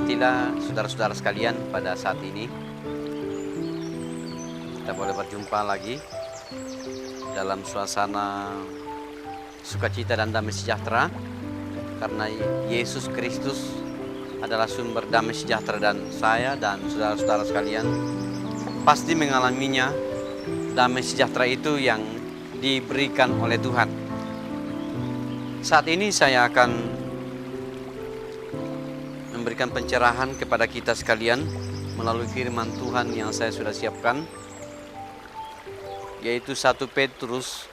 Berkatilah saudara-saudara sekalian pada saat ini. Kita boleh berjumpa lagi dalam suasana sukacita dan damai sejahtera, karena Yesus Kristus adalah sumber damai sejahtera, dan saya dan saudara-saudara sekalian pasti mengalaminya. Damai sejahtera itu yang diberikan oleh Tuhan. Saat ini saya akan memberikan pencerahan kepada kita sekalian melalui firman Tuhan yang saya sudah siapkan, yaitu 1 Petrus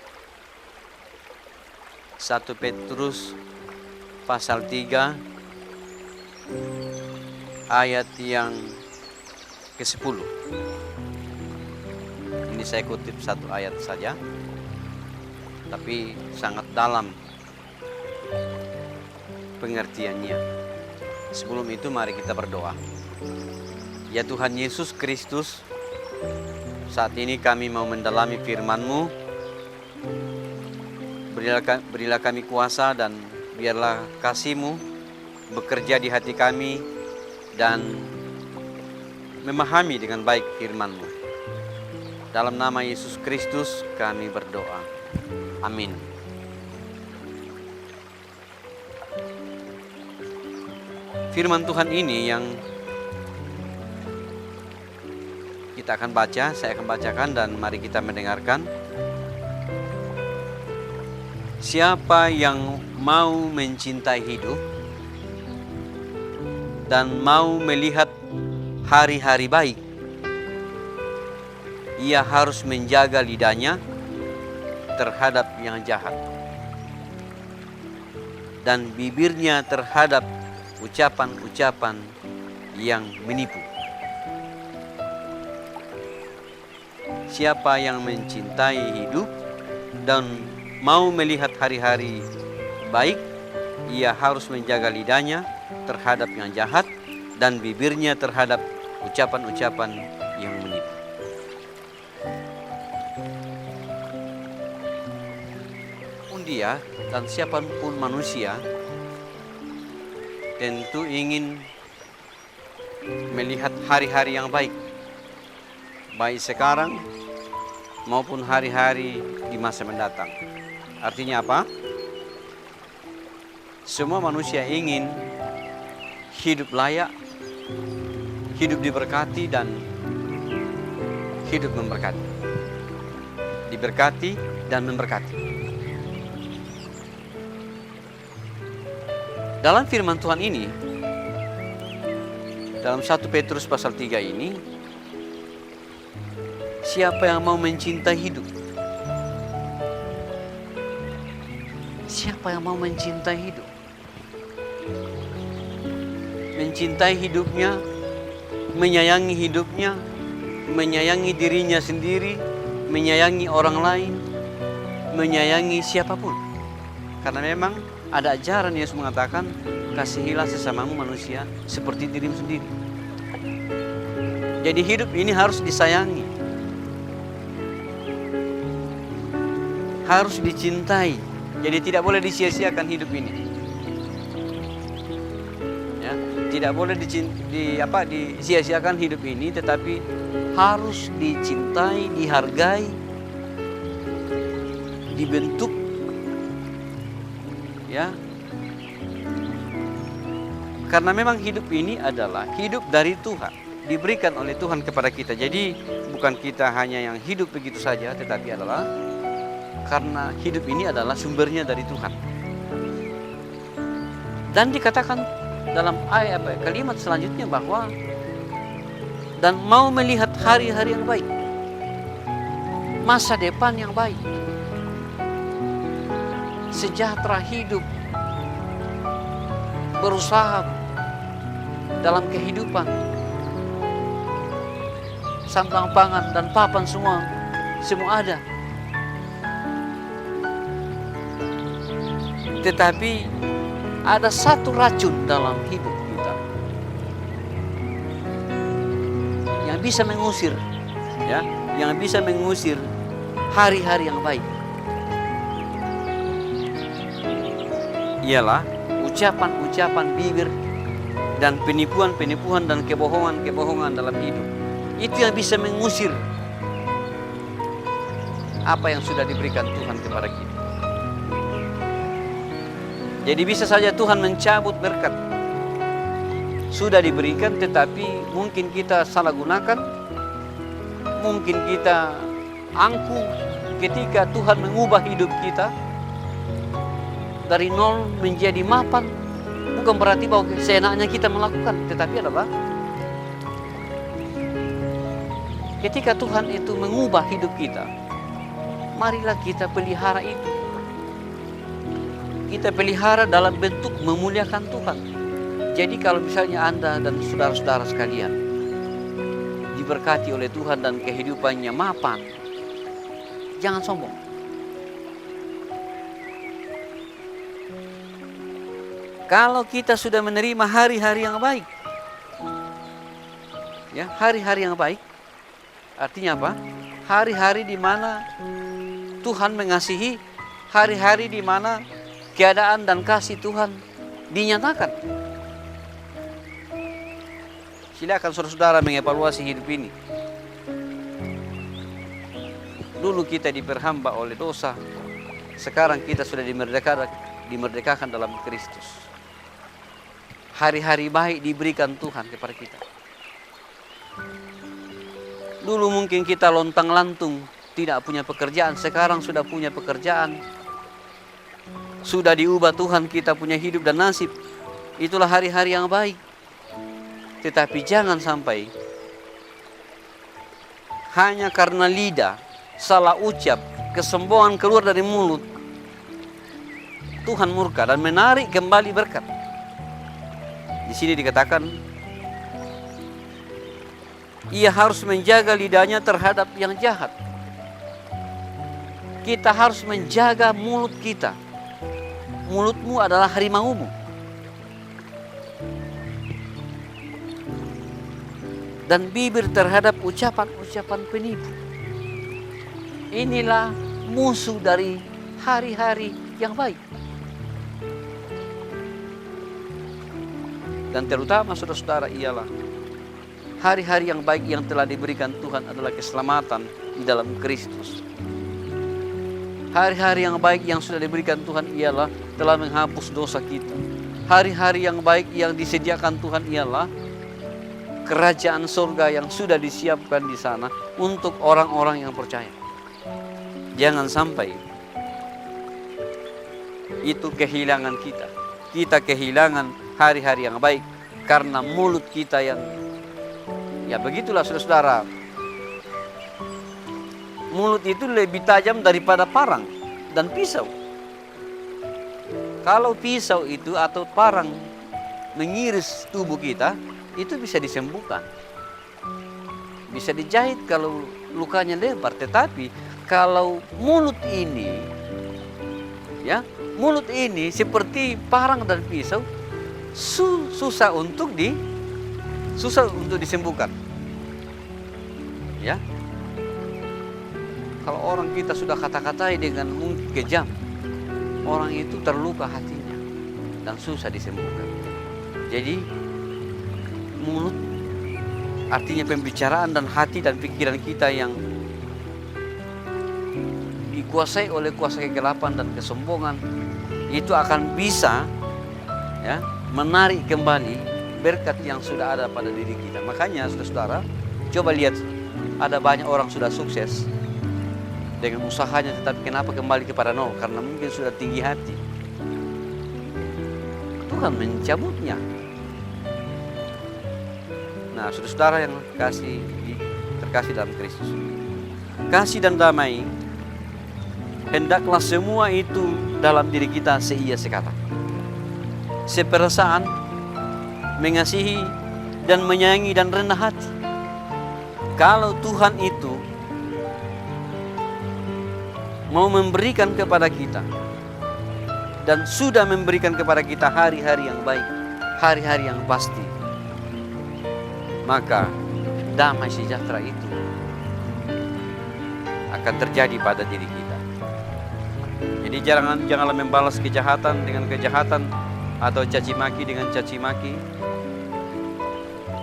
pasal 3 ayat yang ke-10. Ini saya kutip satu ayat saja, tapi sangat dalam pengertiannya. Sebelum itu mari kita berdoa. Ya Tuhan Yesus Kristus, saat ini kami mau mendalami firman-Mu. Berilah kami kuasa dan biarlah kasih-Mu bekerja di hati kami dan memahami dengan baik firman-Mu. Dalam nama Yesus Kristus kami berdoa. Amin. Firman Tuhan ini yang kita akan baca, saya akan bacakan dan mari kita mendengarkan. Siapa yang mau mencintai hidup dan mau melihat hari-hari baik, ia harus menjaga lidahnya terhadap yang jahat dan bibirnya terhadap ucapan-ucapan yang menipu. Siapa yang mencintai hidup dan mau melihat hari-hari baik, ia harus menjaga lidahnya terhadap yang jahat dan bibirnya terhadap ucapan-ucapan yang menipu. Pun dia dan siapapun manusia tentu ingin melihat hari-hari yang baik, baik sekarang maupun hari-hari di masa mendatang. Artinya apa? Semua manusia ingin hidup layak, hidup diberkati dan hidup memberkati. Diberkati dan memberkati. Dalam firman Tuhan ini, dalam 1 Petrus pasal 3 ini, siapa yang mau mencintai hidup? Siapa yang mau mencintai hidup? Mencintai hidupnya, menyayangi hidupnya, menyayangi dirinya sendiri, menyayangi orang lain, menyayangi siapapun. Karena memang ada ajaran Yesus mengatakan, kasihilah sesamamu manusia seperti dirimu sendiri. Jadi hidup ini harus disayangi, harus dicintai. Jadi tidak boleh disia-siakan hidup ini. Ya, tidak boleh disia-siakan hidup ini, tetapi harus dicintai, dihargai, dibentuk. Ya, karena memang hidup ini adalah hidup dari Tuhan, diberikan oleh Tuhan kepada kita. Jadi bukan kita hanya yang hidup begitu saja, tetapi adalah karena hidup ini adalah sumbernya dari Tuhan. Dan dikatakan dalam kalimat selanjutnya bahwa dan mau melihat hari-hari yang baik, masa depan yang baik, sejahtera hidup, berusaha dalam kehidupan, sandang pangan dan papan semua ada. Tetapi ada satu racun dalam hidup kita yang bisa mengusir, ya, yang bisa mengusir hari-hari yang baik. Ialah ucapan-ucapan bibir dan penipuan-penipuan dan kebohongan-kebohongan dalam hidup. Itu yang bisa mengusir apa yang sudah diberikan Tuhan kepada kita. Jadi bisa saja Tuhan mencabut berkat sudah diberikan, tetapi mungkin kita salah gunakan, mungkin kita angkuh ketika Tuhan mengubah hidup kita dari nol menjadi mapan. Bukan berarti bahwa seenaknya kita melakukan, tetapi adalah ketika Tuhan itu mengubah hidup kita, marilah kita pelihara itu. Kita pelihara dalam bentuk memuliakan Tuhan. Jadi kalau misalnya Anda dan saudara-saudara sekalian diberkati oleh Tuhan dan kehidupannya mapan, jangan sombong. Kalau kita sudah menerima hari-hari yang baik, ya, hari-hari yang baik, artinya apa? Hari-hari di mana Tuhan mengasihi, hari-hari di mana keadaan dan kasih Tuhan dinyatakan. Silakan saudara-saudara mengevaluasi hidup ini. Dulu kita diperhamba oleh dosa, sekarang kita sudah dimerdekakan dalam Kristus. Hari-hari baik diberikan Tuhan kepada kita. Dulu mungkin kita lontang-lantung, tidak punya pekerjaan, sekarang sudah punya pekerjaan. Sudah diubah Tuhan, kita punya hidup dan nasib. Itulah hari-hari yang baik. Tetapi jangan sampai hanya karena lidah, salah ucap, kesombongan keluar dari mulut, Tuhan murka dan menarik kembali berkat. Di sini dikatakan ia harus menjaga lidahnya terhadap yang jahat. Kita harus menjaga mulut kita. Mulutmu adalah harimaumu. Dan bibir terhadap ucapan-ucapan penipu. Inilah musuh dari hari-hari yang baik. Dan terutama saudara-saudara ialah hari-hari yang baik yang telah diberikan Tuhan adalah keselamatan di dalam Kristus. Hari-hari yang baik yang sudah diberikan Tuhan ialah telah menghapus dosa kita. Hari-hari yang baik yang disediakan Tuhan ialah kerajaan surga yang sudah disiapkan di sana untuk orang-orang yang percaya. Jangan sampai itu kehilangan kita. Kita kehilangan hari-hari yang baik karena mulut kita yang, ya begitulah saudara-saudara. Mulut itu lebih tajam daripada parang dan pisau. Kalau pisau itu atau parang mengiris tubuh kita, itu bisa disembuhkan. Bisa dijahit kalau lukanya lebar. Tetapi kalau mulut ini, ya, mulut ini seperti parang dan pisau, susah untuk disembuhkan. Ya. Kalau orang kita sudah kata-katai dengan kejam, orang itu terluka hatinya dan susah disembuhkan. Jadi mulut artinya pembicaraan dan hati dan pikiran kita yang dikuasai oleh kuasa kegelapan dan kesombongan, itu akan bisa, ya, menarik kembali berkat yang sudah ada pada diri kita. Makanya saudara-saudara, coba lihat, ada banyak orang sudah sukses dengan usahanya, tetapi kenapa kembali kepada nol? Karena mungkin sudah tinggi hati. Tuhan mencabutnya. Nah, saudara-saudara yang terkasih dalam Kristus, kasih dan damai hendaklah semua itu dalam diri kita seia sekata, seperasaan, mengasihi dan menyayangi dan rendah hati. Kalau Tuhan itu mau memberikan kepada kita dan sudah memberikan kepada kita hari-hari yang baik, hari-hari yang pasti, maka damai sejahtera itu akan terjadi pada diri kita. Jadi janganlah membalas kejahatan dengan kejahatan atau caci maki dengan caci maki.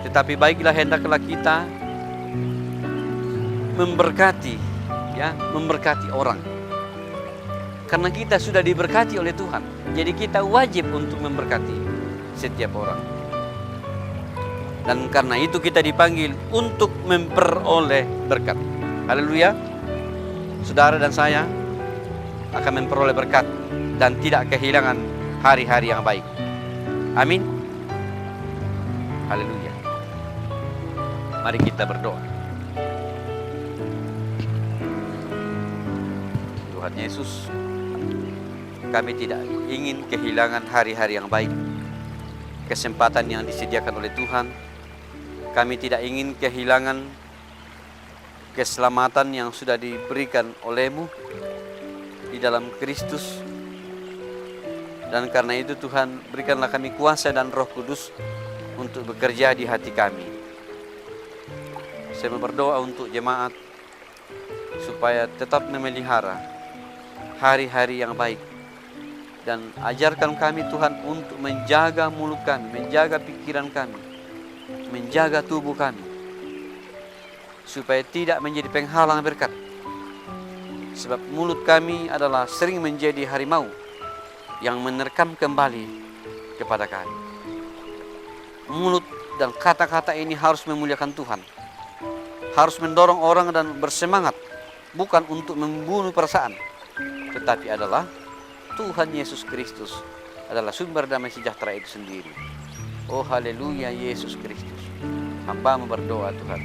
Tetapi baiklah hendaklah kita memberkati, ya, memberkati orang. Karena kita sudah diberkati oleh Tuhan. Jadi kita wajib untuk memberkati setiap orang. Dan karena itu kita dipanggil untuk memperoleh berkat. Haleluya. Saudara dan saya akan memperoleh berkat dan tidak kehilangan hari-hari yang baik. Amin. Haleluya. Mari kita berdoa. Tuhan Yesus, kami tidak ingin kehilangan hari-hari yang baik, kesempatan yang disediakan oleh Tuhan. Kami tidak ingin kehilangan keselamatan yang sudah diberikan oleh-Mu di dalam Kristus. Dan karena itu Tuhan, berikanlah kami kuasa dan Roh Kudus untuk bekerja di hati kami. Saya berdoa untuk jemaat supaya tetap memelihara hari-hari yang baik. Dan ajarkan kami Tuhan untuk menjaga mulut kami, menjaga pikiran kami, menjaga tubuh kami, supaya tidak menjadi penghalang berkat. Sebab mulut kami adalah sering menjadi harimau yang menerkam kembali kepada kami. Mulut dan kata-kata ini harus memuliakan Tuhan, harus mendorong orang dan bersemangat, bukan untuk membunuh perasaan, tetapi adalah Tuhan Yesus Kristus adalah sumber damai sejahtera itu sendiri. Oh haleluya, Yesus Kristus. Hamba-Mu berdoa Tuhan,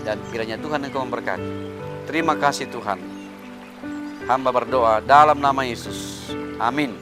dan kiranya Tuhan Engkau memberkati. Terima kasih Tuhan. Hamba berdoa dalam nama Yesus. Amin.